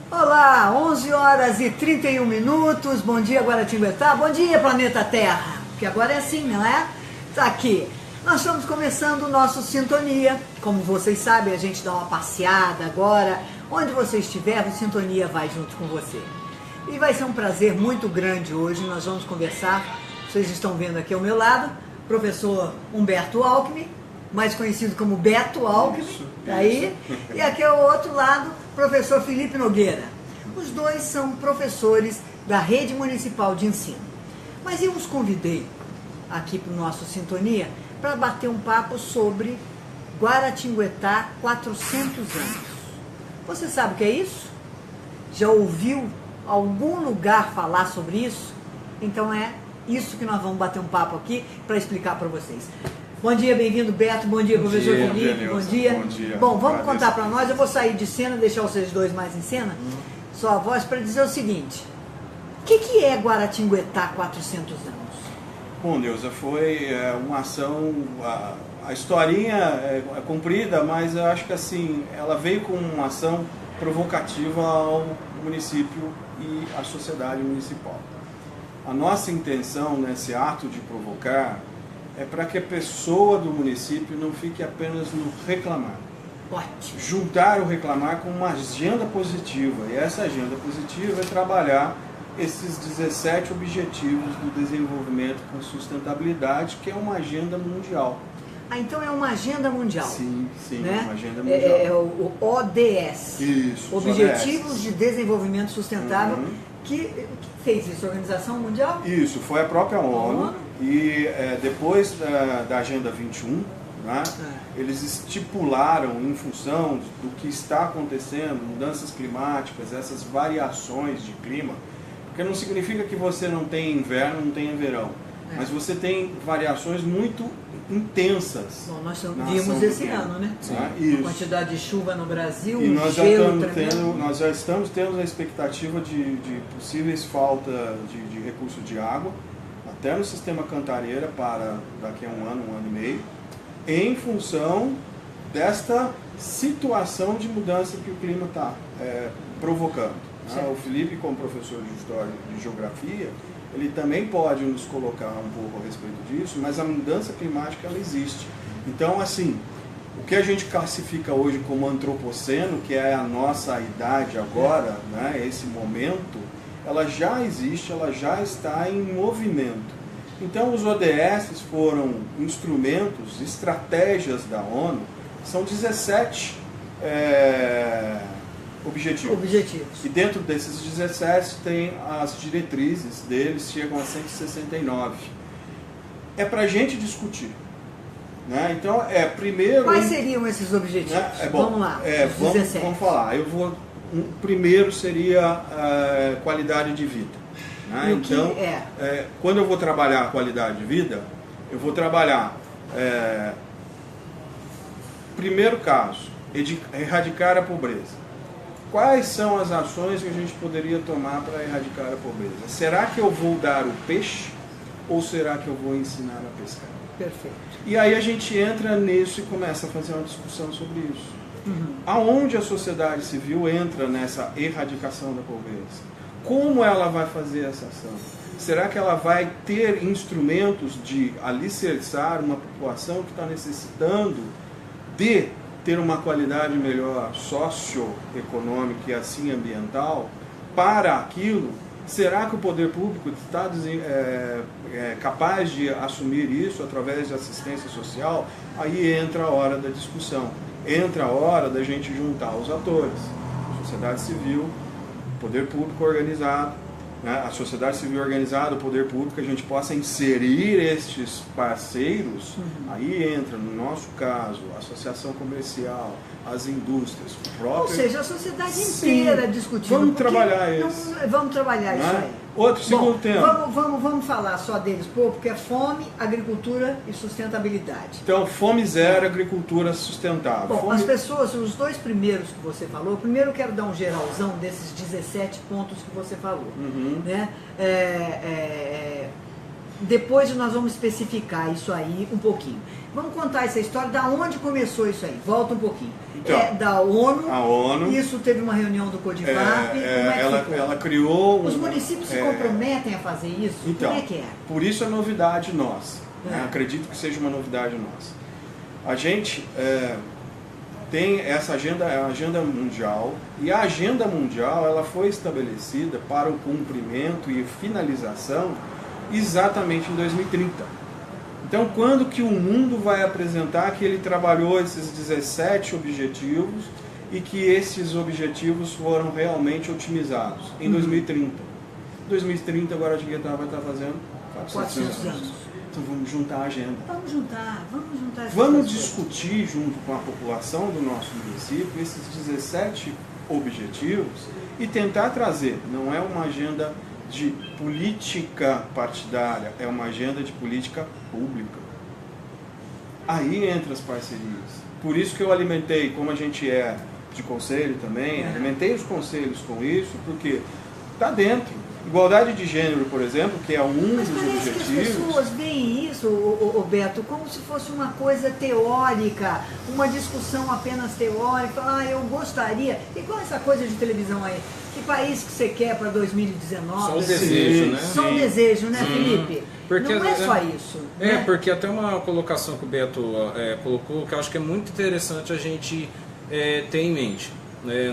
Olá, 11 horas e 31 minutos, bom dia Guaratinguetá, bom dia planeta Terra, porque agora é assim, não é? Tá aqui, nós estamos começando o nosso Sintonia, como vocês sabem, a gente dá uma passeada agora, onde você estiver, o Sintonia vai junto com você. E vai ser um prazer muito grande hoje, nós vamos conversar, vocês estão vendo aqui ao meu lado, professor Humberto Alckmin, mais conhecido como Beto Alckmin, tá aí, e aqui ao outro lado, professor Felipe Nogueira. Os dois são professores da Rede Municipal de Ensino. Mas eu os convidei aqui para o nosso Sintonia para bater um papo sobre Guaratinguetá 400 anos. Você sabe o que é isso? Já ouviu algum lugar falar sobre isso? Então é isso que nós vamos bater um papo aqui para explicar para vocês. Bom dia, bem-vindo Beto, bom dia professor Felipe, bom dia. Bom dia. Bom, vamos contar para nós, eu vou sair de cena, deixar vocês dois mais em cena, só a voz, para dizer o seguinte, o que é Guaratinguetá 400 anos? Bom, Neuza, foi uma ação, a historinha é comprida, mas eu acho que assim, ela veio com uma ação provocativa ao município e à sociedade municipal. A nossa intenção nesse ato de provocar é para que a pessoa do município não fique apenas no reclamar. Ótimo. Juntar o reclamar com uma agenda positiva. E essa agenda positiva é trabalhar esses 17 objetivos do desenvolvimento com sustentabilidade, que é uma agenda mundial. Ah, então é uma agenda mundial. Sim, né? Uma agenda mundial. É o ODS. Isso, Objetivos ODS. de Desenvolvimento Sustentável. Que fez isso? A Organização Mundial? Isso, foi a própria ONU. E depois da Agenda 21, né, eles estipularam, em função do que está acontecendo, mudanças climáticas, essas variações de clima, porque não significa que você não tem inverno, não tem verão, mas você tem variações muito intensas. Bom, nós vimos esse ano, né? Isso. A quantidade de chuva no Brasil, e nós nós já estamos tendo a expectativa de possíveis falta de recursos de água, até no sistema Cantareira para daqui a um ano e meio, em função desta situação de mudança que o clima está provocando. Né? O Felipe, como professor de História e de Geografia, ele também pode nos colocar um pouco a respeito disso, mas a mudança climática ela existe. Então, assim, o que a gente classifica hoje como antropoceno, que é a nossa idade agora, né, esse momento, ela já existe, ela já está em movimento. Então os ODS foram instrumentos, estratégias da ONU, são 17 objetivos. E dentro desses 17 tem as diretrizes deles, chegam a 169. É para a gente discutir. Né? Então, primeiro... Quais seriam esses objetivos? Né? Vamos lá, vamos falar. Primeiro seria qualidade de vida. Né? Então, quando eu vou trabalhar a qualidade de vida, eu vou trabalhar, primeiro caso, erradicar a pobreza. Quais são as ações que a gente poderia tomar para erradicar a pobreza? Será que eu vou dar o peixe ou será que eu vou ensinar a pescar? Perfeito. E aí a gente entra nisso e começa a fazer uma discussão sobre isso. Aonde a sociedade civil entra nessa erradicação da pobreza? Como ela vai fazer essa ação? Será que ela vai ter instrumentos de alicerçar uma população que está necessitando de ter uma qualidade melhor socioeconômica e assim ambiental para aquilo? Será que o poder público está capaz de assumir isso através de assistência social? Aí entra a hora da discussão, entra a hora da gente juntar os atores, a sociedade civil, o poder público organizado, né? A sociedade civil organizada, o poder público, a gente possa inserir estes parceiros, aí entra, no nosso caso, a associação comercial, as indústrias, o próprio... Ou seja, a sociedade inteira discutindo. Vamos trabalhar isso. Vamos trabalhar isso aí. Outro segundo tema. Vamos falar só deles, porque é fome, agricultura e sustentabilidade. Então, fome zero, agricultura sustentável. Bom, as pessoas, os dois primeiros que você falou, primeiro eu quero dar um geralzão desses 17 pontos que você falou. Né? depois nós vamos especificar isso aí um pouquinho. Vamos contar essa história, da onde começou isso aí. Volta um pouquinho. Então, da ONU. A ONU. Isso teve uma reunião do Codivap. Ela criou... Os municípios se comprometem a fazer isso? Então, como é que é? Por isso a novidade nossa. Né? Acredito que seja uma novidade nossa. A gente tem essa agenda, a agenda mundial, e a agenda mundial ela foi estabelecida para o cumprimento e finalização exatamente em 2030. Então, quando que o mundo vai apresentar que ele trabalhou esses 17 objetivos e que esses objetivos foram realmente otimizados? Em 2030. Em 2030, agora a Guaratinguetá vai estar fazendo 400 anos. Então, vamos juntar a agenda. Vamos juntar. Vamos discutir junto com a população do nosso município esses 17 objetivos e tentar trazer, não é uma agenda de política partidária, é uma agenda de política pública. Aí entra as parcerias. Por isso que eu alimentei, como a gente é de conselho também, alimentei os conselhos com isso, porque está dentro. Igualdade de gênero, por exemplo, que é um dos objetivos. Que as pessoas veem isso, Beto, como se fosse uma coisa teórica, uma discussão apenas teórica. Eu gostaria. Igual essa coisa de televisão aí. Que país que você quer para 2019? Só o desejo, né? Só o desejo, né, Felipe? Porque, não é só isso. Né? Porque até uma colocação que o Beto colocou, que eu acho que é muito interessante a gente ter em mente.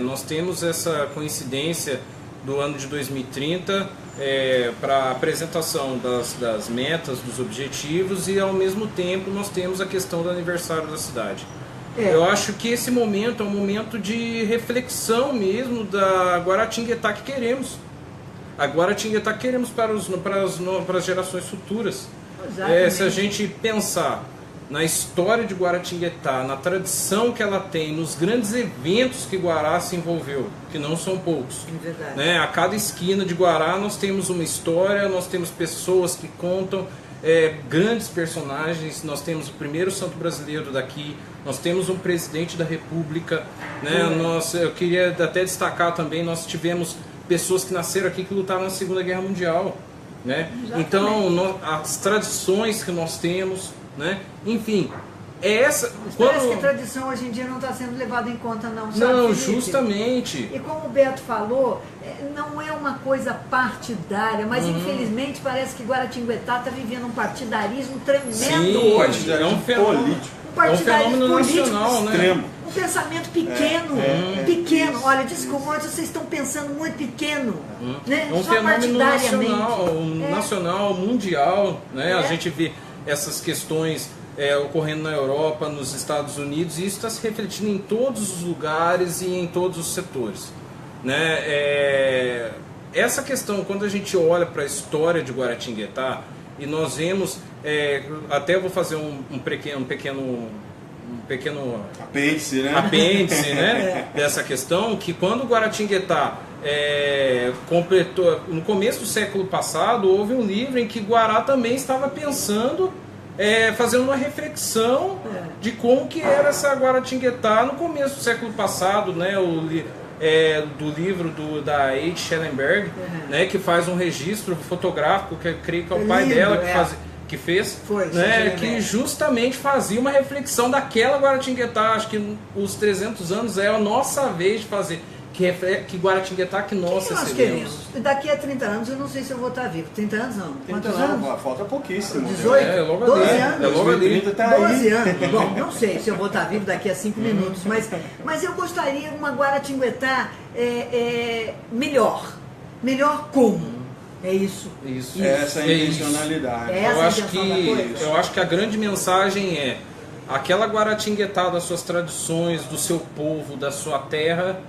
Nós temos essa coincidência do ano de 2030 para a apresentação das metas, dos objetivos, e ao mesmo tempo nós temos a questão do aniversário da cidade. Eu acho que esse momento é um momento de reflexão mesmo da Guaratinguetá que queremos. A Guaratinguetá que queremos para as gerações futuras. Se a gente pensar na história de Guaratinguetá, na tradição que ela tem, nos grandes eventos que Guará se envolveu, que não são poucos. A cada esquina de Guará nós temos uma história, nós temos pessoas que contam, grandes personagens. Nós temos o primeiro santo brasileiro daqui, nós temos um presidente da República, eu queria até destacar também, nós tivemos pessoas que nasceram aqui que lutaram na Segunda Guerra Mundial, então as tradições que nós temos, enfim, parece que a tradição hoje em dia não está sendo levada em conta, não, sabe? Não, Felipe? justamente. E como o Beto falou, não é uma coisa partidária, mas infelizmente parece que Guaratinguetá está vivendo um partidarismo tremendo. Sim, hoje. é um político. É um fenômeno político nacional, extremo. né? Um pensamento pequeno, pequeno. Olha, desculpa, mas vocês estão pensando muito pequeno, né? É um Só fenômeno partidariamente. nacional, mundial, né? A gente vê essas questões ocorrendo na Europa, nos Estados Unidos, e isso está se refletindo em todos os lugares e em todos os setores, essa questão, quando a gente olha para a história de Guaratinguetá, e nós vemos, até eu vou fazer um pequeno apêndice, dessa questão, que quando Guaratinguetá completou, no começo do século passado, houve um livro em que Guará também estava pensando, fazendo uma reflexão de como que era essa Guaratinguetá no começo do século passado, do livro da H. Schellenberg, que faz um registro fotográfico, que eu creio que é o pai dela que fez, que justamente fazia uma reflexão daquela Guaratinguetá. Acho que os 300 anos é a nossa vez de fazer, que Guaratinguetá que nós queremos. Daqui a 30 anos eu não sei se eu vou estar vivo. 30 anos não. Quantos anos? Falta pouquíssimo. 18? Logo 12 ali. anos? Logo ali. 12 anos. Bom, não sei se eu vou estar vivo daqui a 5 minutos, mas eu gostaria de uma Guaratinguetá melhor. Melhor como? É isso. Essa é a intencionalidade. Eu acho que a grande mensagem é aquela Guaratinguetá das suas tradições, do seu povo, da sua terra,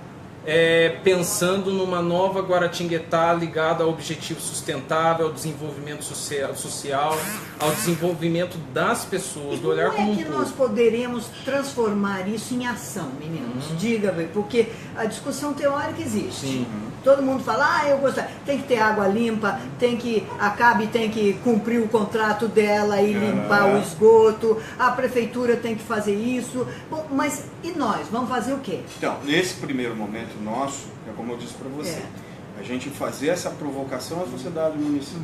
pensando numa nova Guaratinguetá ligada ao objetivo sustentável, ao desenvolvimento social, ao desenvolvimento das pessoas, do olhar como um povo. Como é que nós poderemos transformar isso em ação, meninos? Diga, porque a discussão teórica existe. Sim. Todo mundo fala, eu gostaria, tem que ter água limpa, a CAB tem que cumprir o contrato dela e limpar o esgoto, a prefeitura tem que fazer isso. Bom, mas e nós? Vamos fazer o quê? Então, nesse primeiro momento nosso, é como eu disse para você, a gente fazer essa provocação à sociedade municipal,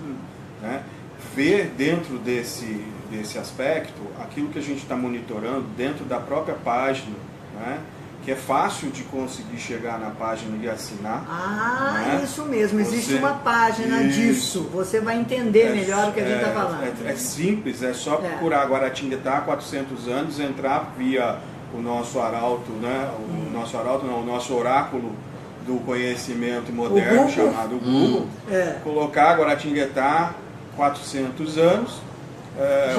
ver dentro desse aspecto aquilo que a gente está monitorando dentro da própria página, né? Que é fácil de conseguir chegar na página e assinar. Ah, né? Isso mesmo, existe uma página disso. Você vai entender melhor o que a gente está falando. É simples, é só procurar Guaratinguetá 400 anos, entrar via o nosso arauto, né? O nosso oráculo do conhecimento moderno, chamado Google, colocar Guaratinguetá 400 anos,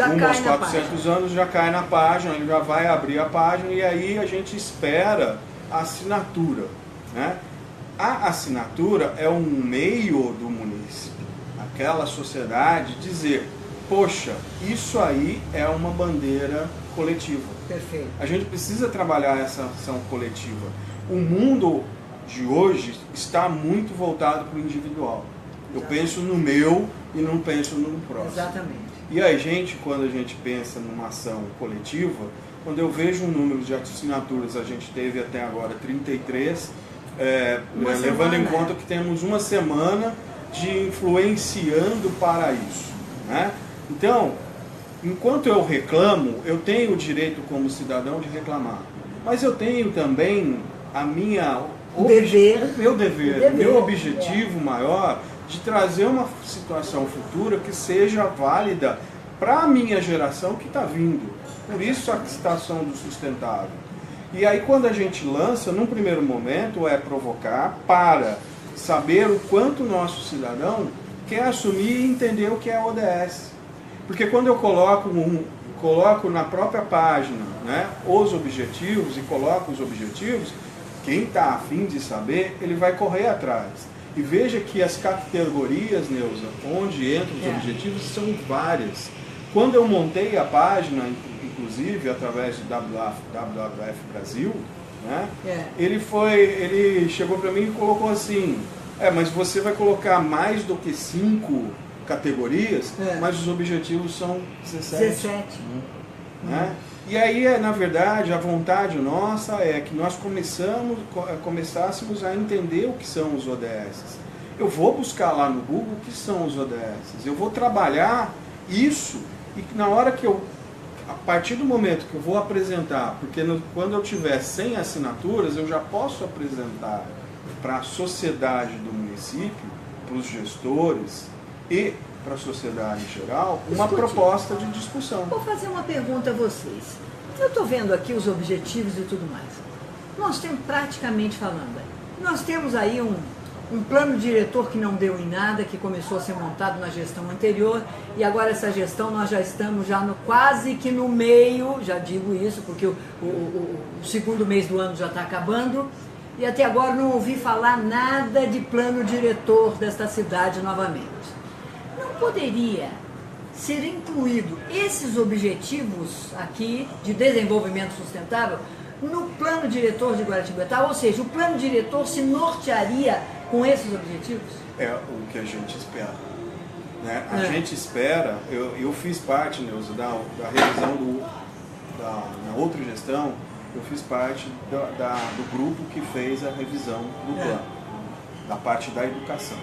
rumo aos 400 anos, já cai na página, ele já vai abrir a página e aí a gente espera a assinatura, né? A assinatura é um meio do município, aquela sociedade dizer, poxa, isso aí é uma bandeira coletiva. Perfeito. A gente precisa trabalhar essa ação coletiva. O mundo de hoje está muito voltado para o individual. Eu penso no meu e não penso no próximo. Exatamente. E a gente, quando a gente pensa numa ação coletiva, quando eu vejo um número de assinaturas, a gente teve até agora 33, levando em conta que temos uma semana de influenciando para isso, né? Então, enquanto eu reclamo, eu tenho o direito como cidadão de reclamar, mas eu tenho também meu objetivo maior de trazer uma situação futura que seja válida para a minha geração que está vindo. Por isso a situação do sustentável. E aí quando a gente lança, num primeiro momento, é provocar para saber o quanto o nosso cidadão quer assumir e entender o que é ODS. Porque quando eu coloco na própria página, né, os objetivos e coloco os objetivos, quem está afim de saber, ele vai correr atrás. E veja que as categorias, Neuza, onde entram os objetivos, são várias. Quando eu montei a página, inclusive através do WWF Brasil, né, ele chegou para mim e colocou assim, mas você vai colocar mais do que 5 categorias, mas os objetivos são 17. Né? E aí, na verdade, a vontade nossa é que nós começássemos a entender o que são os ODS. Eu vou buscar lá no Google o que são os ODS. Eu vou trabalhar isso e na hora que a partir do momento que eu vou apresentar, porque quando eu tiver 100 assinaturas, eu já posso apresentar para a sociedade do município, para os gestores e para a sociedade em geral, uma proposta de discussão. Vou fazer uma pergunta a vocês. Eu estou vendo aqui os objetivos e tudo mais. Nós temos, praticamente falando, nós temos aí um plano diretor que não deu em nada, que começou a ser montado na gestão anterior, e agora essa gestão nós já estamos quase que no meio, já digo isso, porque o segundo mês do ano já está acabando, e até agora não ouvi falar nada de plano diretor desta cidade novamente. Não poderia ser incluído esses objetivos aqui de desenvolvimento sustentável no plano diretor de Guaratinguetá? Ou seja, o plano diretor se nortearia com esses objetivos? É o que a gente espera. Né? A gente espera, eu fiz parte, Neuza, da revisão na outra gestão, eu fiz parte do grupo que fez a revisão do plano, da parte da educação.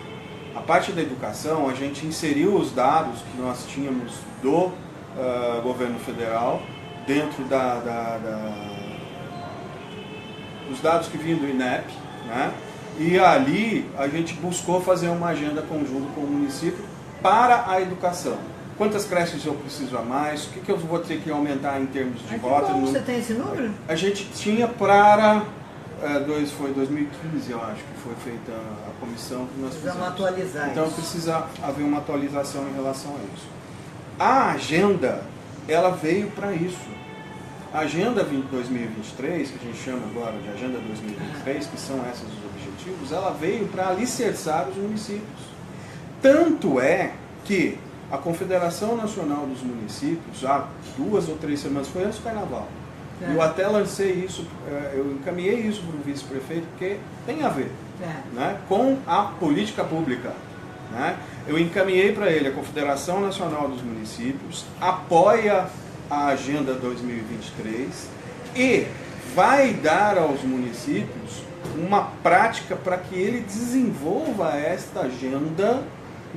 A parte da educação, a gente inseriu os dados que nós tínhamos do governo federal dentro dos dados que vinham do INEP, né? E ali a gente buscou fazer uma agenda conjunta com o município para a educação. Quantas creches eu preciso a mais? O que eu vou ter que aumentar em termos de rota? Você tem esse número? A gente tinha para... foi 2015, eu acho, que foi feita a comissão que nós fizemos. Precisamos atualizar então isso. Precisa haver uma atualização em relação a isso. A agenda, ela veio para isso. A Agenda 2023, que a gente chama agora de Agenda 2023, que são esses os objetivos, ela veio para alicerçar os municípios. Tanto é que a Confederação Nacional dos Municípios, há 2 ou 3 semanas, foi antes do Carnaval, eu até lancei isso, eu encaminhei isso para o vice-prefeito, porque tem a ver né, com a política pública. Né? Eu encaminhei para ele, a Confederação Nacional dos Municípios apoia a Agenda 2023 e vai dar aos municípios uma prática para que ele desenvolva esta agenda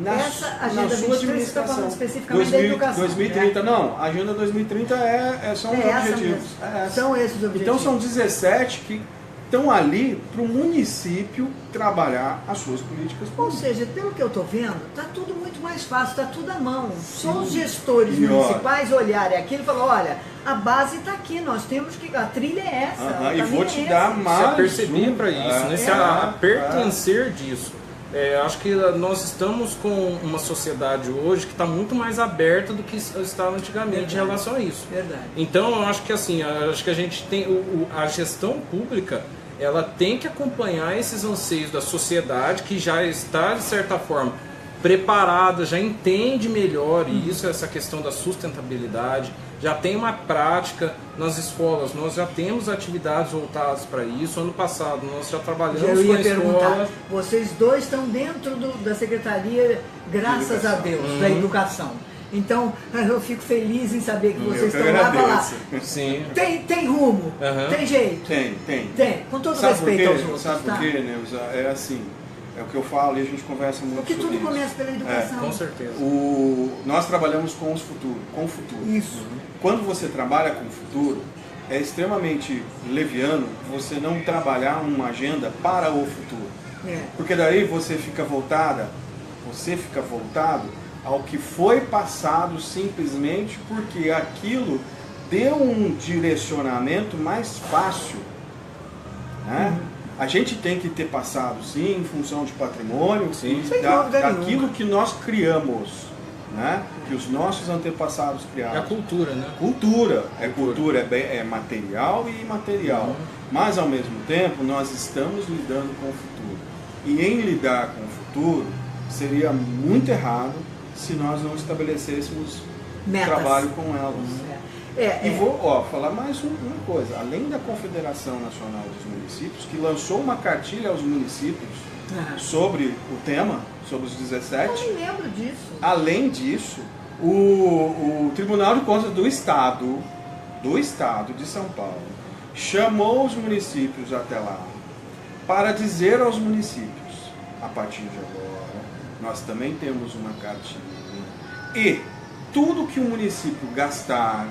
Essa Agenda na sua 23 você está administração. falando especificamente da educação. 2030, né? não. A Agenda 2030 são os objetivos. São esses objetivos. Então são 17 que estão ali para o município trabalhar as suas políticas Ou públicas. seja, pelo que eu estou vendo, está tudo muito mais fácil, está tudo à mão. Só Sim. os gestores E municipais olharem aquilo e falar, olha, a base está aqui, nós temos que. A trilha é essa. o E caminho vou é te esse. dar mais. Se aperceber para isso, né? Se a pertencer é. disso. Acho que nós estamos com uma sociedade hoje que está muito mais aberta do que estava antigamente em relação a isso. Verdade. Então, eu acho que assim, acho que a gente tem a gestão pública, ela tem que acompanhar esses anseios da sociedade que já está de certa forma preparada, já entende melhor isso, essa questão da sustentabilidade, já tem uma prática nas escolas, nós já temos atividades voltadas para isso. Ano passado nós já trabalhamos Eu com ia a perguntar, escola. vocês dois estão dentro da Secretaria, graças a Deus, da Educação. Então, eu fico feliz em saber que vocês estão lá para lá. Sim. Tem rumo, tem jeito. Tem. Com todo Sabe respeito por aos quê? outros. Sabe por quê, Neuza? É assim, é o que eu falo e a gente conversa muito Porque sobre tudo isso. começa pela educação. Com certeza. Nós trabalhamos com o futuro. Isso. Quando você trabalha com o futuro, é extremamente leviano você não trabalhar uma agenda para o futuro. Porque daí você fica voltado ao que foi passado simplesmente porque aquilo deu um direcionamento mais fácil, né? A gente tem que ter passado, sim, em função de patrimônio, Sim. daquilo que nós criamos, né? Que os nossos antepassados criaram. É a cultura, né? Cultura, é material e imaterial. Mas, ao mesmo tempo, nós estamos lidando com o futuro. E em lidar com o futuro, seria muito errado se nós não estabelecêssemos Metas. trabalho com elas. E vou falar mais uma coisa. Além da Confederação Nacional dos Municípios, que lançou uma cartilha aos municípios sobre o tema, sobre os 17. Eu me lembro disso. Além disso, o Tribunal de Contas do Estado de São Paulo chamou os municípios até lá para dizer aos municípios, a partir de agora, nós também temos uma cartilha e tudo que o município gastar,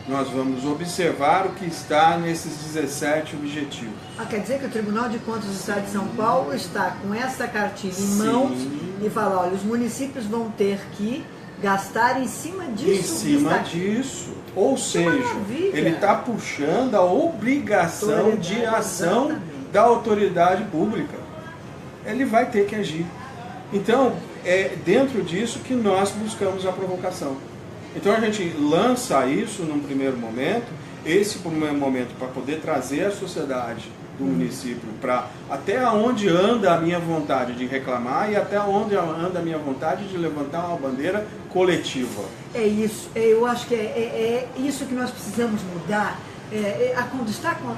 nós vamos observar o que está nesses 17 objetivos. Quer dizer que o Tribunal de Contas do Estado de São Paulo está com essa cartilha em mãos e fala, olha, os municípios vão ter que gastar em cima disso. Ou seja, maravilha. Ele está puxando a obrigação de ação da autoridade pública. Ele vai ter que agir. Então, é dentro disso que nós buscamos a provocação. Então a gente lança isso num primeiro momento, esse primeiro momento para poder trazer a sociedade do município para até onde anda a minha vontade de reclamar e até onde anda a minha vontade de levantar uma bandeira coletiva. É isso, eu acho que é isso que nós precisamos mudar.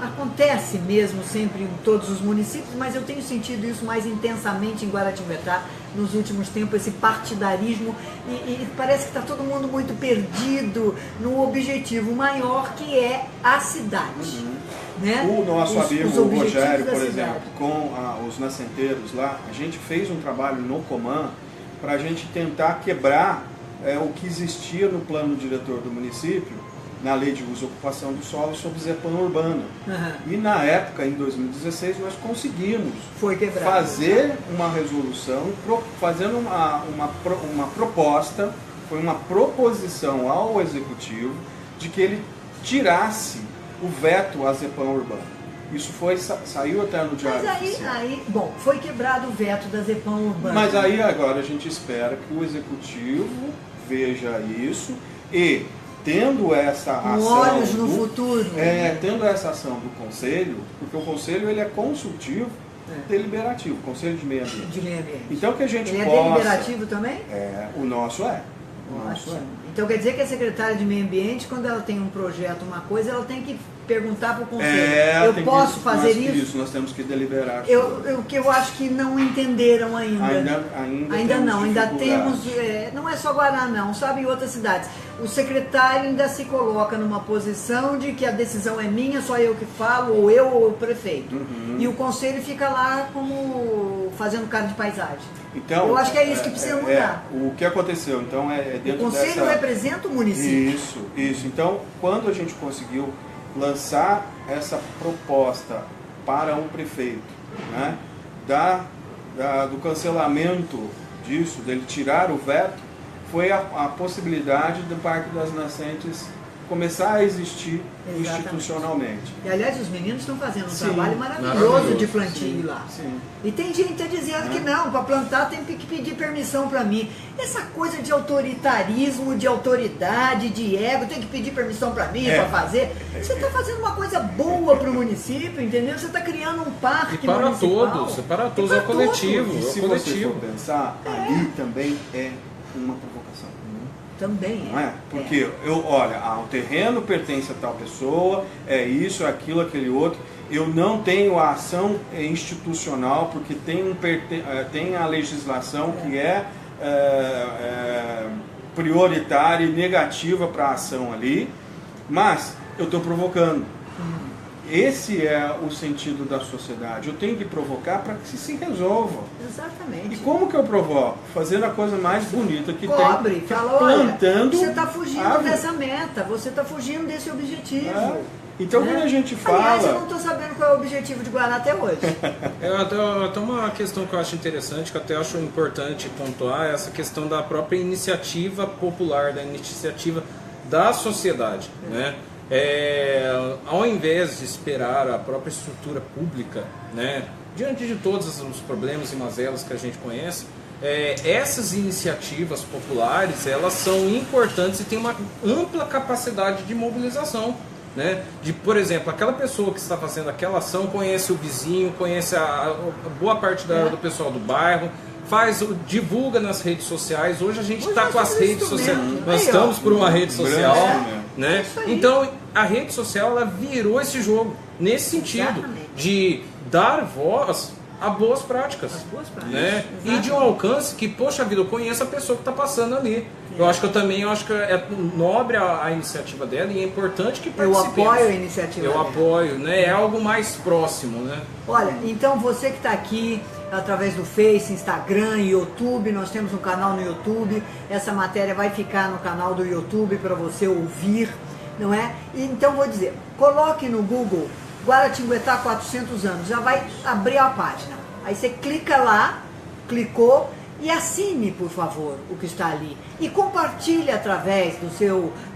Acontece mesmo sempre em todos os municípios, mas eu tenho sentido isso mais intensamente em Guaratinguetá nos últimos tempos, esse partidarismo, e parece que está todo mundo muito perdido no objetivo maior, que é a cidade. Né? O nosso amigo Rogério, por cidade. exemplo, com os nascenteiros lá, a gente fez um trabalho no Coman para a gente tentar quebrar o que existia no plano diretor do município, na lei de uso e ocupação do solo sobre Zepam urbana. E na época, em 2016, nós conseguimos fazer uma resolução, fazendo uma proposta, foi uma proposição ao Executivo de que ele tirasse o veto à Zepam urbana. Isso saiu até no Diário Oficial. Bom, foi quebrado o veto da Zepam urbana. Mas aí agora a gente espera que o Executivo veja isso e tendo essa ação olhos no futuro. Tendo essa ação do Conselho, porque o Conselho ele é consultivo, deliberativo, Conselho de Meio Ambiente. Então que a gente ele possa... é deliberativo também? O nosso é. Então quer dizer que a secretária de Meio Ambiente, quando ela tem um projeto, uma coisa, ela tem que perguntar para o conselho. Eu posso fazer isso? Nós temos que deliberar. O que eu acho que não entenderam ainda. Ainda temos. Não é só Guará, não, sabe, em outras cidades. O secretário ainda se coloca numa posição de que a decisão é minha, só eu que falo, ou eu ou o prefeito. E o conselho fica lá como fazendo cara de paisagem. Então, eu acho que é isso que precisa mudar. O que aconteceu, então, dentro o conselho representa o município. Isso. Então, quando a gente conseguiu lançar essa proposta para um prefeito, né, do cancelamento disso, dele tirar o veto, foi a possibilidade do Parque das Nascentes começar a existir institucionalmente. E aliás, os meninos estão fazendo um trabalho maravilhoso de plantio lá. Sim. E tem gente que está dizendo que não, para plantar tem que pedir permissão para mim. Essa coisa de autoritarismo, de autoridade, de ego, tem que pedir permissão para mim para fazer. Você está fazendo uma coisa boa para o município, entendeu? Você está criando um parque municipal. Para todos, é o coletivo. E se você for pensar, ali também é uma provocação. Também não é? Porque o terreno pertence a tal pessoa, é isso, aquilo, aquele outro. Eu não tenho a ação institucional porque tem a legislação que é prioritária e negativa para a ação ali, mas eu estou provocando. Esse é o sentido da sociedade. Eu tenho que provocar para que se resolva. Exatamente. E como que eu provoco? Fazendo a coisa mais bonita que tem. Fala, plantando. Você está fugindo dessa meta, você está fugindo desse objetivo. Então quando a gente fala... Aliás, eu não estou sabendo qual é o objetivo de Guará até hoje. Até uma questão que eu acho interessante, que eu até acho importante pontuar, é essa questão da própria iniciativa popular, da iniciativa da sociedade, né? Ao invés de esperar a própria estrutura pública, né, diante de todos os problemas e mazelas que a gente conhece, essas iniciativas populares, elas são importantes e têm uma ampla capacidade de mobilização, né? Por exemplo, aquela pessoa que está fazendo aquela ação conhece o vizinho, conhece a boa parte do pessoal do bairro, divulga nas redes sociais. Hoje a gente está com as redes sociais, nós estamos por uma rede social, né? Então a rede social, ela virou esse jogo nesse sentido de dar voz a boas práticas, né? E de um alcance que, poxa vida, eu conheço a pessoa que está passando ali. Eu acho que é nobre a iniciativa dela e é importante que participemos. Eu apoio a iniciativa dela. Apoio, né? É algo mais próximo, né? Olha, então você que está aqui através do Face, Instagram, YouTube, nós temos um canal no YouTube, essa matéria vai ficar no canal do YouTube para você ouvir, não é? E, então vou dizer, coloque no Google Guaratinguetá 400 anos, já vai abrir a página. Aí você clica lá, clicou e assine, por favor, o que está ali. E compartilhe através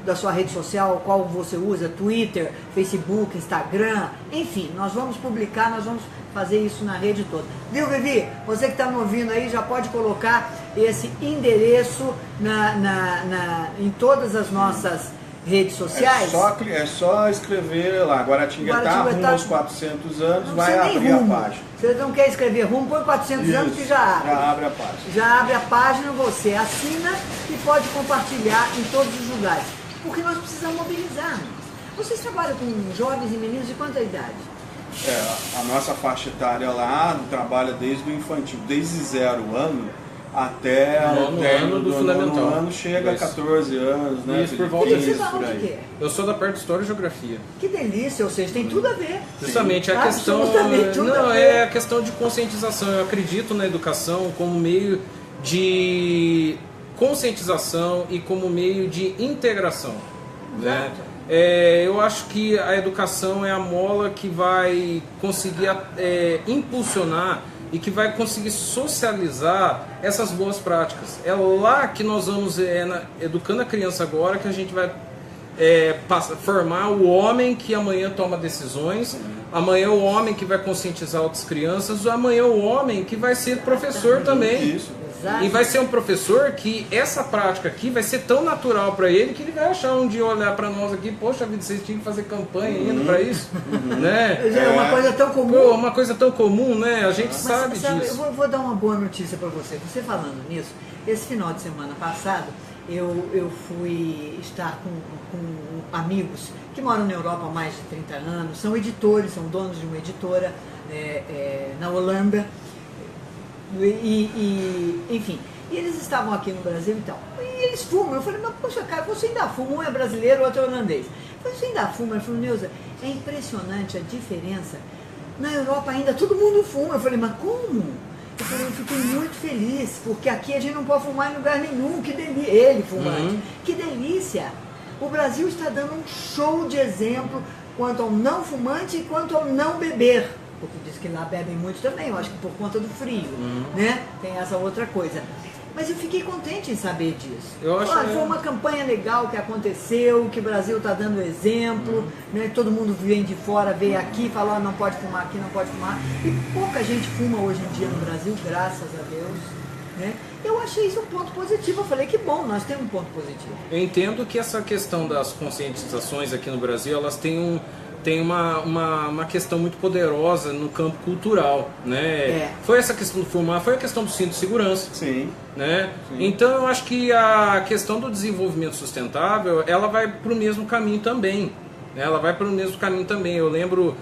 da sua rede social, qual você usa, Twitter, Facebook, Instagram, enfim, nós vamos publicar, nós vamos fazer isso na rede toda. Viu, Vivi? Você que está me ouvindo aí já pode colocar esse endereço em todas as nossas redes sociais. É só escrever lá, Guaratinguetá, rumo aos 400 anos, vai abrir a página. Você não quer escrever rumo, põe 400 anos que já abre. Já abre a página. Já abre a página, você assina e pode compartilhar em todos os lugares. Porque nós precisamos mobilizar. Vocês trabalham com jovens e meninos de quanta idade? A nossa faixa etária lá trabalha desde o infantil, desde 0 ano até o ano do fundamental. No ano chega a 14 anos, né? Isso, por volta disso. Por aí. Eu sou da parte de História e Geografia. Que delícia, ou seja, tem tudo a ver. Justamente, a questão é a questão de conscientização. Eu acredito na educação como meio de conscientização e como meio de integração, né? Eu acho que a educação é a mola que vai conseguir impulsionar e que vai conseguir socializar essas boas práticas. É lá que nós vamos, educando a criança agora, que a gente vai formar o homem que amanhã toma decisões, amanhã o homem que vai conscientizar outras crianças, amanhã o homem que vai ser professor também. Isso. E vai ser um professor que essa prática aqui vai ser tão natural para ele que ele vai achar um dia olhar para nós aqui, poxa vida, vocês tinham que fazer campanha ainda para isso, né? É uma coisa tão comum. Uma coisa tão comum, né? A gente sabe disso. Eu vou dar uma boa notícia para você. Você falando nisso, esse final de semana passado, eu fui estar com amigos que moram na Europa há mais de 30 anos, são editores, são donos de uma editora na Holanda, enfim, e eles estavam aqui no Brasil e tal. E eles fumam. Eu falei, mas poxa, cara, você ainda fuma, um é brasileiro, o outro é holandês. Eu falei, você ainda fuma? Ele falou, Neuza, é impressionante a diferença. Na Europa ainda todo mundo fuma. Eu falei, mas como? Eu falei, eu fiquei muito feliz, porque aqui a gente não pode fumar em lugar nenhum. Que delícia. Ele fumante. Que delícia. O Brasil está dando um show de exemplo quanto ao não fumante e quanto ao não beber. Porque diz que lá bebem muito também, eu acho que por conta do frio, né? Tem essa outra coisa. Mas eu fiquei contente em saber disso. Foi uma campanha legal que aconteceu, que o Brasil está dando exemplo, né? Todo mundo vem de fora, veio aqui, fala, não pode fumar aqui, não pode fumar. E pouca gente fuma hoje em dia no Brasil, graças a Deus. Né? Eu achei isso um ponto positivo. Eu falei, que bom, nós temos um ponto positivo. Eu entendo que essa questão das conscientizações aqui no Brasil, elas têm uma questão muito poderosa no campo cultural, né? Foi essa questão do fumar, foi a questão do cinto de segurança. Sim. Né? Sim. Então eu acho que a questão do desenvolvimento sustentável, ela vai para o mesmo caminho também. Né? Ela vai para o mesmo caminho também. Eu lembro,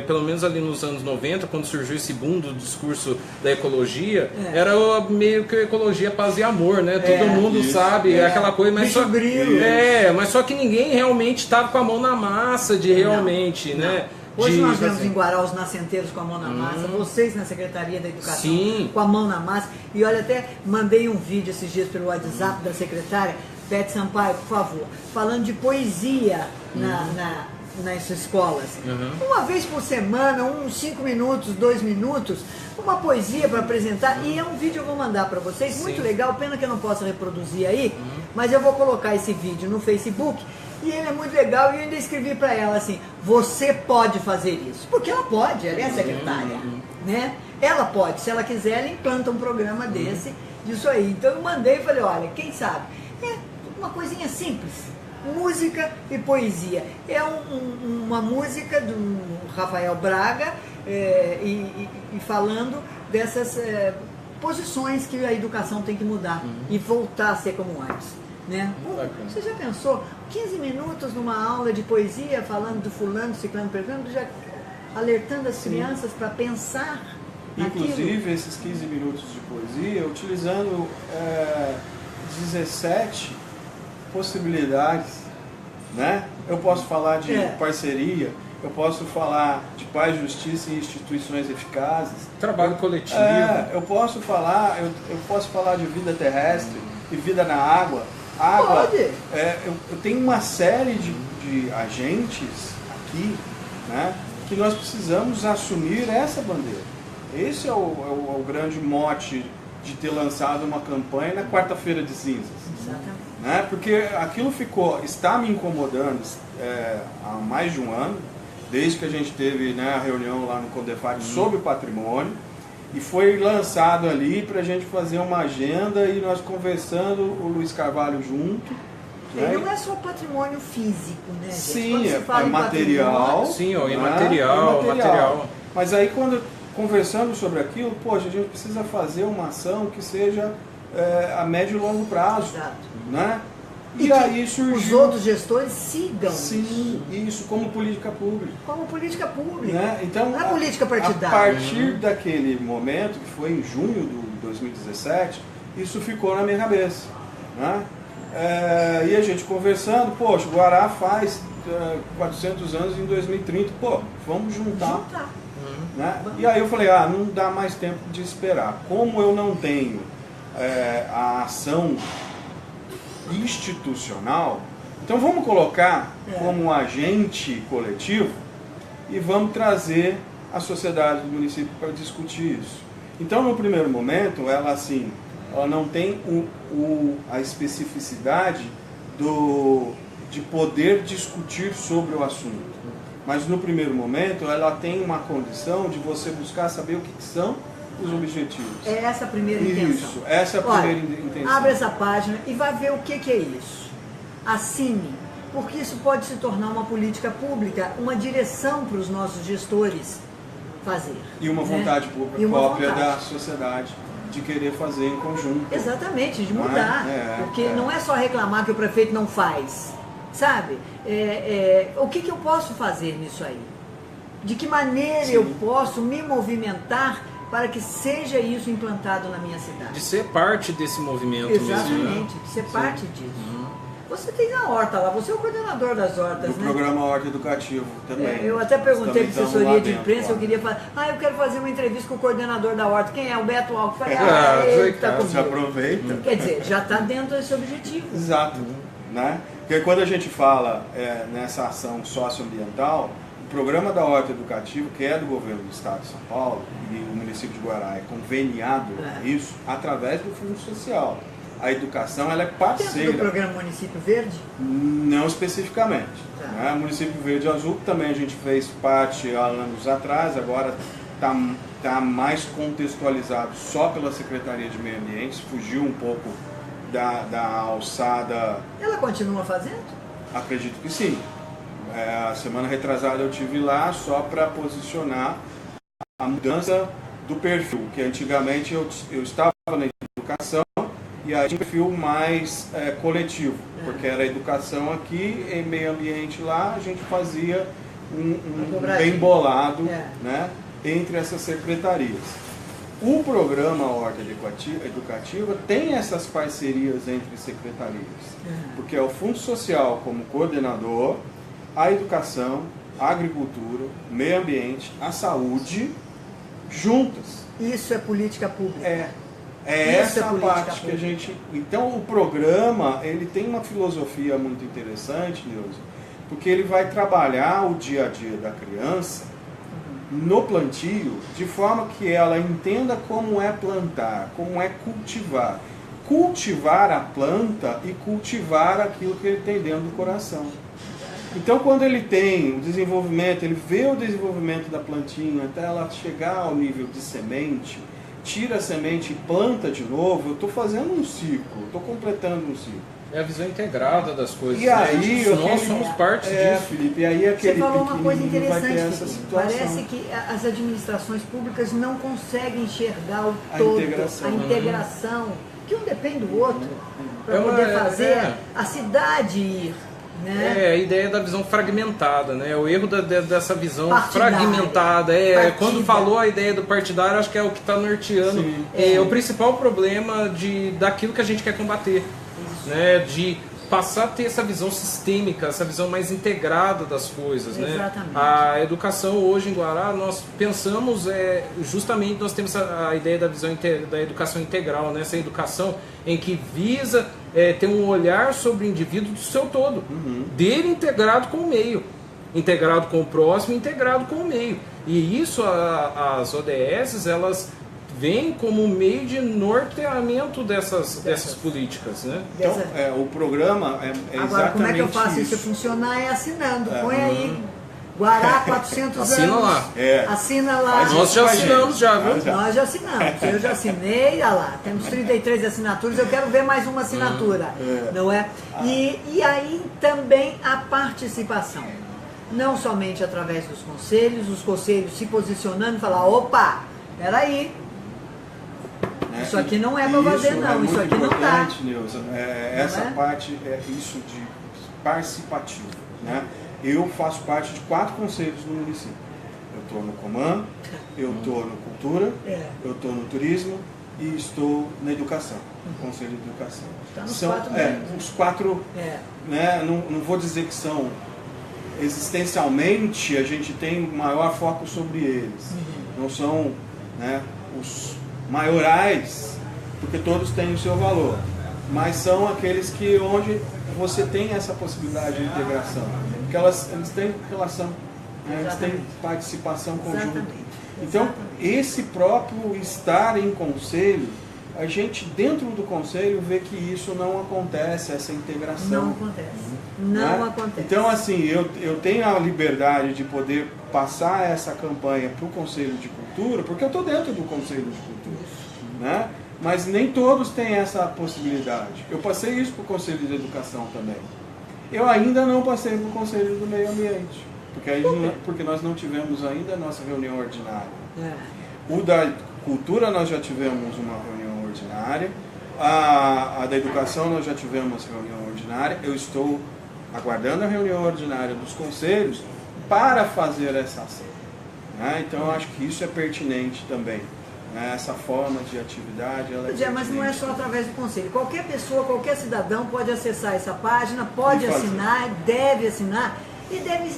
pelo menos ali nos anos 90, quando surgiu esse boom do discurso da ecologia, era meio que ecologia, paz e amor, né? Todo mundo sabe, aquela coisa, mas mas só que ninguém realmente estava com a mão na massa de realmente, né? Hoje nós vemos em Guará os nascenteiros com a mão na massa, vocês na Secretaria da Educação com a mão na massa. E olha, até mandei um vídeo esses dias pelo WhatsApp da secretária, Beth Sampaio, por favor, falando de poesia nas escolas. Uma vez por semana, uns 5 minutos, 2 minutos, uma poesia para apresentar. E é um vídeo que eu vou mandar para vocês, muito legal, pena que eu não possa reproduzir aí, mas eu vou colocar esse vídeo no Facebook. E ele é muito legal, e eu ainda escrevi para ela assim, você pode fazer isso. Porque ela pode, ela é a secretária, né? Ela pode, se ela quiser, ela implanta um programa desse, disso aí. Então eu mandei e falei, olha, quem sabe? É uma coisinha simples, música e poesia. É uma música do Rafael Braga, e falando dessas posições que a educação tem que mudar e voltar a ser como antes. Né? Você já pensou 15 minutos numa aula de poesia falando do fulano, ciclano, percano, já alertando as crianças para pensar inclusive naquilo? Esses 15 minutos de poesia utilizando 17 possibilidades, né? Eu posso falar de parceria, eu posso falar de paz, justiça e instituições eficazes, trabalho coletivo, eu posso falar de vida terrestre e vida na água. Pode. Eu tenho uma série de agentes aqui, né, que nós precisamos assumir essa bandeira. Esse é o grande mote de ter lançado uma campanha na quarta-feira de cinzas. Exatamente. Né, porque aquilo está me incomodando há mais de um ano, desde que a gente teve, né, a reunião lá no Condefat sobre patrimônio. E foi lançado ali para a gente fazer uma agenda e nós conversando, o Luiz Carvalho junto. Né? Não é só patrimônio físico, né, gente? Sim, é material. Sim, material. Mas aí quando conversando sobre aquilo, poxa, a gente precisa fazer uma ação que seja a médio e longo prazo. Exato. Né? E aí surgiu... Os outros gestores sigam isso como política pública. Como política pública. Né? Então, não é política partidária. A partir daquele momento, que foi em junho de 2017, isso ficou na minha cabeça. Né? E a gente conversando, poxa, o Guará faz 400 anos em 2030, vamos juntar. Né? E aí eu falei, não dá mais tempo de esperar. Como eu não tenho a ação institucional, então vamos colocar como um agente coletivo e vamos trazer a sociedade do município para discutir isso. Então, no primeiro momento, ela não tem a especificidade de poder discutir sobre o assunto, mas no primeiro momento ela tem uma condição de você buscar saber o que são os objetivos. É essa a primeira intenção. Isso, essa é a primeira intenção. Abre essa página e vai ver o que é isso. Assine, porque isso pode se tornar uma política pública, uma direção para os nossos gestores fazer. E uma vontade pública própria da sociedade. de querer fazer em conjunto. Exatamente, de mudar. Porque não é só reclamar que o prefeito não faz, sabe? O que eu posso fazer nisso aí? De que maneira eu posso me movimentar para que seja isso implantado na minha cidade? De ser parte desse movimento. Exatamente, mesmo, né? de ser parte disso. Você tem a horta lá, você é o coordenador das hortas, Do né? programa Horta Educativo também. Eu até perguntei para a assessoria de imprensa, eu lá. queria falar, eu quero fazer uma entrevista com o coordenador da horta. Quem é? O Beto Alves. Falei, foi ele tá cara, Se comigo. aproveita. Quer dizer, já está dentro desse objetivo. Exato. Né? Porque quando a gente fala nessa ação socioambiental, o programa da Horta Educativa, que é do governo do estado de São Paulo, e o município de Guará é conveniado a isso, através do Fundo Social. A educação ela é parceira. Dentro do programa Município Verde? Não especificamente. Né? Município Verde e Azul também a gente fez parte há anos atrás, agora está mais contextualizado só pela Secretaria de Meio Ambiente, fugiu um pouco da alçada. Ela continua fazendo? Acredito que sim. A semana retrasada eu tive lá só para posicionar a mudança do perfil, que antigamente eu estava na educação e aí tinha um perfil mais coletivo, porque era educação aqui, em meio ambiente lá, a gente fazia um bem bolado né, entre essas secretarias. O programa Horta Educativa tem essas parcerias entre secretarias, porque é o Fundo Social como coordenador, a educação, a agricultura, o meio ambiente, a saúde, juntas. Isso é política pública. Essa parte que a gente... Então o programa, ele tem uma filosofia muito interessante, Neuza, porque ele vai trabalhar o dia a dia da criança no plantio, de forma que ela entenda como é plantar, como é cultivar. Cultivar a planta e cultivar aquilo que ele tem dentro do coração. Então, quando ele tem o desenvolvimento, ele vê o desenvolvimento da plantinha até ela chegar ao nível de semente, tira a semente e planta de novo, eu estou fazendo um ciclo, estou completando um ciclo. É a visão integrada das coisas. E aí, nós somos parte disso. Felipe, e aí aquele Você falou uma coisa pequenininho vai ter interessante, essa Felipe. situação. Parece que as administrações públicas não conseguem enxergar o A todo, integração. a integração, que um depende do outro, para É uma- poder fazer a cidade ir. Né? A ideia da visão fragmentada, né? O erro dessa visão Partidária. fragmentada. Quando falou a ideia do partidário, acho que é o que está norteando. O principal problema daquilo que a gente quer combater. Né? De passar a ter essa visão sistêmica, essa visão mais integrada das coisas. Exatamente. Né? A educação hoje em Guará, nós pensamos, justamente nós temos a ideia da visão da educação integral, né? Essa educação em que visa ter um olhar sobre o indivíduo do seu todo, dele integrado com o meio, integrado com o próximo, integrado com o meio. E isso as ODS, elas vêm como um meio de norteamento dessas políticas, né? Então, o programa é exatamente Agora, como é que eu faço isso funcionar? É assinando. Põe aí, Guará 400 Assina anos. lá. Assina lá. Nós já assinamos, viu? Nós já assinamos. Eu já assinei, olha lá. Temos 33 assinaturas, eu quero ver mais uma assinatura. Não é? E aí também a participação. Não somente através dos conselhos, os conselhos se posicionando e falar, opa, peraí. Isso aqui não é para fazer, não. Isso aqui não dá. Neuza, essa parte isso de participativo. Né? Eu faço parte de 4 conselhos no município. Eu estou no Coman, eu estou no Cultura, eu estou no Turismo e estou na Educação, no Conselho de Educação. Tá nos São 4 membros. os 4, né, não vou dizer que são existencialmente, a gente tem maior foco sobre eles. Não são, né, os maiorais, porque todos têm o seu valor, mas são aqueles que onde você tem essa possibilidade de integração, porque eles têm relação, né, eles têm participação conjunta. Então, esse próprio estar em conselho, a gente dentro do conselho vê que isso não acontece, essa integração. Não acontece. Não acontece. Então, assim, eu tenho a liberdade de poder passar essa campanha para o Conselho de Cultura, porque eu estou dentro do Conselho de Cultura. Né? Mas nem todos têm essa possibilidade. Eu passei isso para o Conselho de Educação também. Eu ainda não passei para o Conselho do Meio Ambiente, porque nós não tivemos ainda a nossa reunião ordinária. O da Cultura nós já tivemos uma reunião ordinária, a da educação nós já tivemos reunião ordinária, eu estou aguardando a reunião ordinária dos conselhos para fazer essa ação. Né? Então eu acho que isso é pertinente também. Né? Essa forma de atividade... Ela Mas não é só através do conselho. Qualquer pessoa, qualquer cidadão pode acessar essa página, pode assinar, deve assinar e deve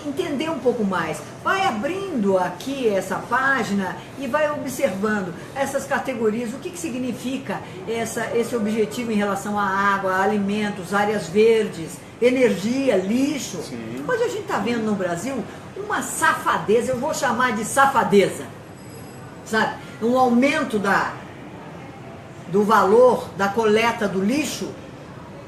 entender um pouco mais. Vai abrindo aqui essa página e vai observando essas categorias, o que significa esse objetivo em relação à água, alimentos, áreas verdes, energia, lixo. Sim. Hoje a gente está vendo no Brasil uma safadeza, eu vou chamar de safadeza, sabe? Um aumento do valor da coleta do lixo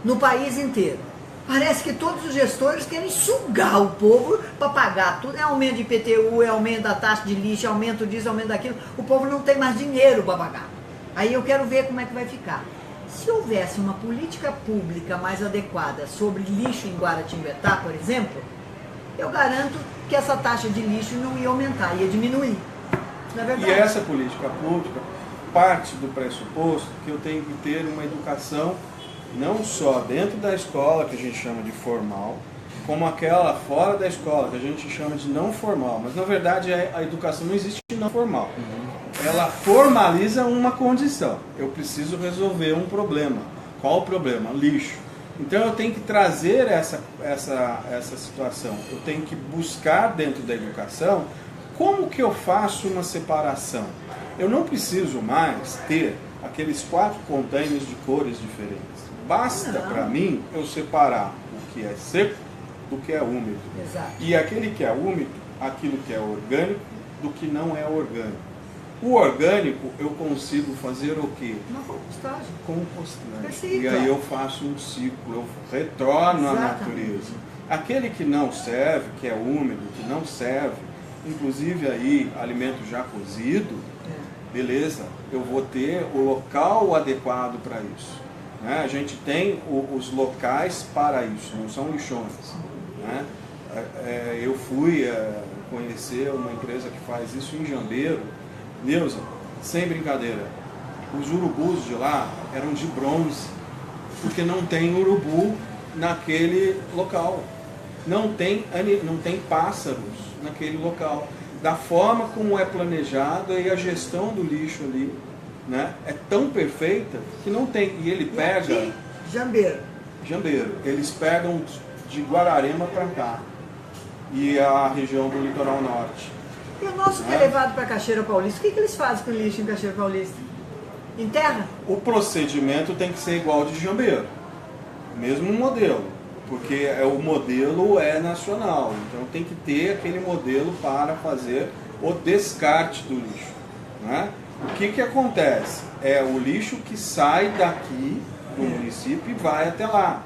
no país inteiro. Parece que todos os gestores querem sugar o povo para pagar tudo. É aumento de IPTU, é aumento da taxa de lixo, é aumento disso, é aumento daquilo. O povo não tem mais dinheiro para pagar. Aí eu quero ver como é que vai ficar. Se houvesse uma política pública mais adequada sobre lixo em Guaratinguetá, por exemplo, eu garanto que essa taxa de lixo não ia aumentar, ia diminuir. Não é verdade? E essa política pública parte do pressuposto que eu tenho que ter uma educação não só dentro da escola, que a gente chama de formal, como aquela fora da escola, que a gente chama de não formal. Mas, na verdade, a educação não existe não formal. Ela formaliza uma condição. Eu preciso resolver um problema. Qual o problema? Lixo. Então, eu tenho que trazer essa situação. Eu tenho que buscar dentro da educação como que eu faço uma separação. Eu não preciso mais ter aqueles 4 containers de cores diferentes. Basta para mim eu separar o que é seco do que é úmido. Exato. E aquele que é úmido, aquilo que é orgânico, do que não é orgânico. O orgânico eu consigo fazer o quê? Uma compostagem. Compostagem. E aí eu faço um ciclo, eu retorno à natureza. Aquele que não serve, que é úmido, que não serve, inclusive aí alimento já cozido, beleza, eu vou ter o local adequado para isso. Né? A gente tem os locais para isso, não são lixões. Né? Eu fui conhecer uma empresa que faz isso em Jambeiro. Neuza, sem brincadeira, os urubus de lá eram de bronze, porque não tem urubu naquele local. Não tem pássaros naquele local. Da forma como é planejado e a gestão do lixo ali, né, é tão perfeita que não tem. E ele pega... Jambeiro. Eles pegam de Guararema para cá. E a região do litoral norte. E o nosso que é levado para Cachoeira Paulista, o que eles fazem com o lixo em Cachoeira Paulista? Enterra? O procedimento tem que ser igual de Jambeiro. Mesmo modelo. Porque o modelo é nacional. Então tem que ter aquele modelo para fazer o descarte do lixo. Né? O que acontece? É o lixo que sai daqui do município e vai até lá.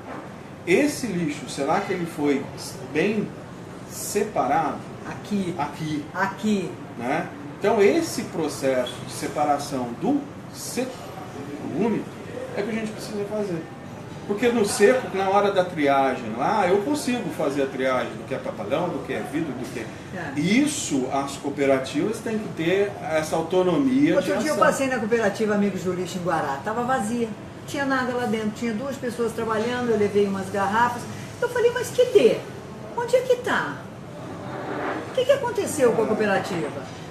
Esse lixo, será que ele foi bem separado? Aqui. Né? Então esse processo de separação do seco do úmido é que a gente precisa fazer. Porque no seco, na hora da triagem lá, eu consigo fazer a triagem do que é papelão, do que é vidro, do que é... Isso, as cooperativas têm que ter essa autonomia. Outro dia eu passei na cooperativa Amigos do Lixo em Guará, estava vazia, não tinha nada lá dentro, tinha 2 pessoas trabalhando, eu levei umas garrafas, eu falei, mas cadê? Onde é que está? O que aconteceu com a cooperativa?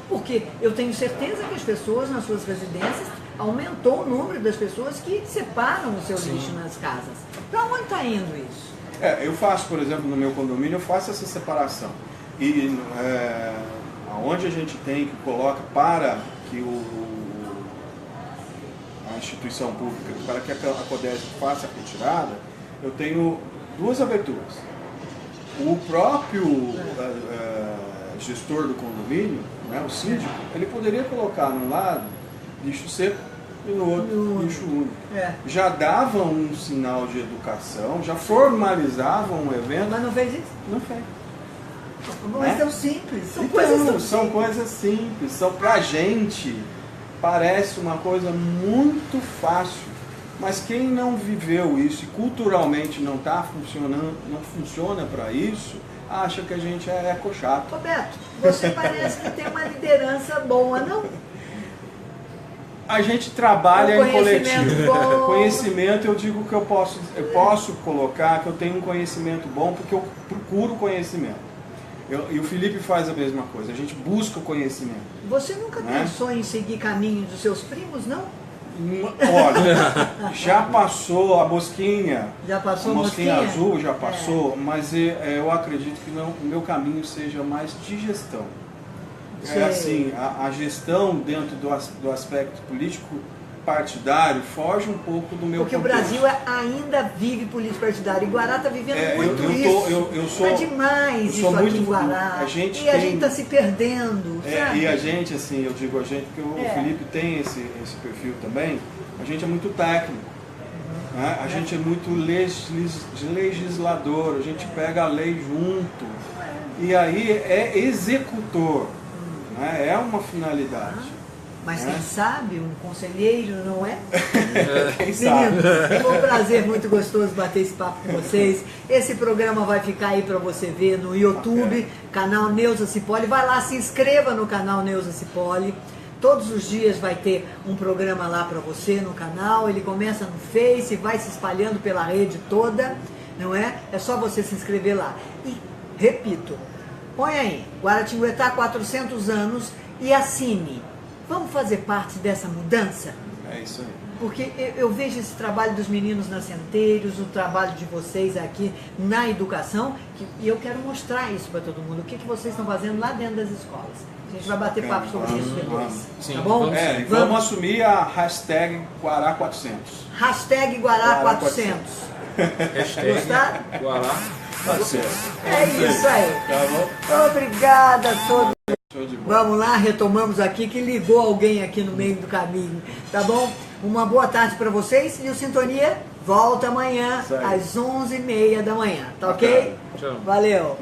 Porque eu tenho certeza que as pessoas nas suas residências aumentou o número das pessoas que separam o seu lixo nas casas. Para onde está indo isso? Eu faço, por exemplo, no meu condomínio, eu faço essa separação. E onde a gente tem que coloca para que a instituição pública, para que a CODESP faça a retirada, eu tenho 2 aberturas. O próprio gestor do condomínio, né, o síndico, ele poderia colocar num lado lixo seco e no outro lixo úmido. Já davam um sinal de educação, já formalizavam um evento. Mas não fez isso? Não fez. Mas são simples, são coisas simples, são pra gente, parece uma coisa muito fácil, mas quem não viveu isso e culturalmente não está funcionando, não funciona para isso, acha que a gente é cochato. Roberto, você parece que tem uma liderança boa, não? A gente trabalha em coletivo. Bom. Conhecimento, eu digo que eu posso colocar que eu tenho um conhecimento bom porque eu procuro conhecimento. E o Felipe faz a mesma coisa, a gente busca o conhecimento. Você nunca pensou em seguir caminho dos seus primos, não? Olha, já passou a mosquinha. Já passou a mosquinha azul, já É. passou, mas eu acredito que não, o meu caminho seja mais de gestão. Sei. É assim, a gestão dentro do aspecto político partidário foge um pouco do meu Porque o contexto. Brasil ainda vive política partidária. E Guará está vivendo muito eu isso. sou, É demais eu isso sou aqui muito, em Guará. a gente e a tem- gente está se perdendo, sabe? E a gente, assim, eu digo a gente, porque o Felipe tem esse perfil também, a gente é muito técnico, né? A gente é muito legislador, a gente pega a lei junto, e aí é executor, né? É uma finalidade. Mas quem sabe, um conselheiro, não é? Quem sabe? Meninos, foi um prazer muito gostoso bater esse papo com vocês. Esse programa vai ficar aí para você ver no YouTube, canal Neuza Cipolli. Vai lá, se inscreva no canal Neuza Cipolli. Todos os dias vai ter um programa lá para você no canal. Ele começa no Face, vai se espalhando pela rede toda, não é? É só você se inscrever lá. E, repito, põe aí, Guaratinguetá 400 anos e assine. Vamos fazer parte dessa mudança? É isso aí. Porque eu vejo esse trabalho dos meninos nascenteiros, o trabalho de vocês aqui na educação, e eu quero mostrar isso para todo mundo. O que vocês estão fazendo lá dentro das escolas. A gente vai bater papo sobre isso depois. Sim, tá bom? vamos Vamos assumir a hashtag Guará400. Hashtag Guará400. Hashtag Gostaram? Guará. Tá certo. É isso aí. Tá bom? Obrigada a todos. Show de bola. Vamos lá, retomamos aqui, que ligou alguém aqui no meio do caminho, tá bom? Uma boa tarde para vocês e o Sintonia volta amanhã Isso aí. às 11h30 da manhã, tá ok? Tchau. Valeu!